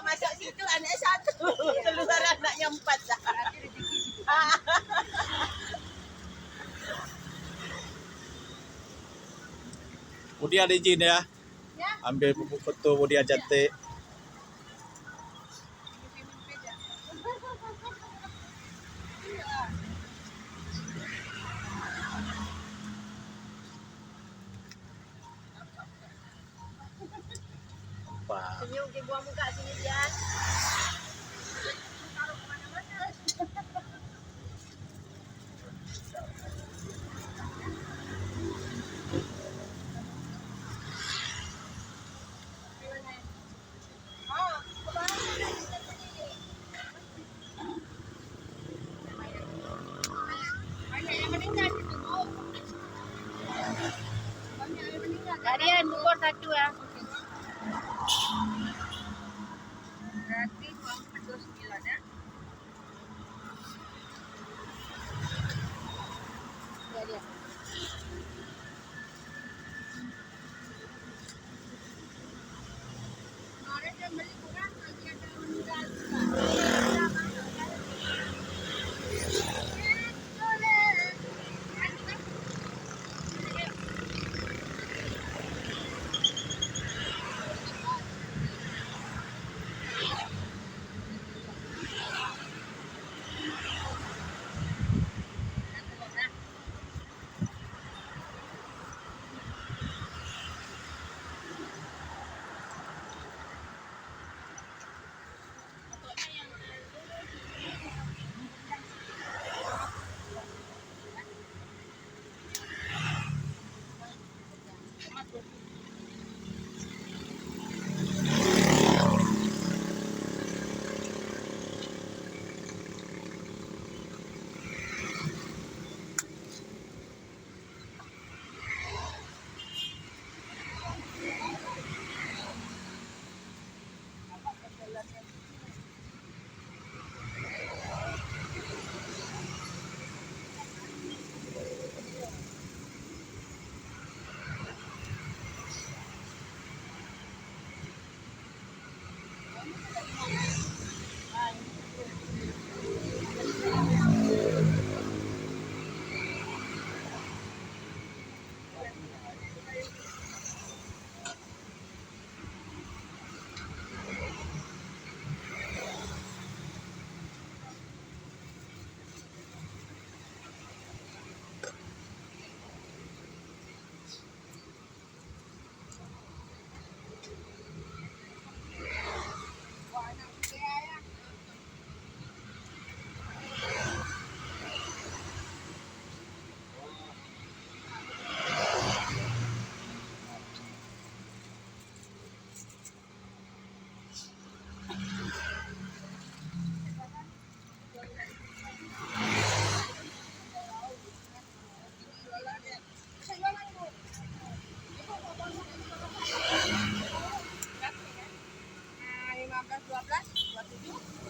masuk situ anaknya satu, keluar anaknya 4 dah. Budi ada izin ya? Ambil foto Budi cantik. Senyum ke buang muka sini dia. Kalian bukur satu ya. Berarti 29 ya. Ya dia. Kemarin yang beli kurang lagi ada meninggal juga. Nah, 15, 12, 27.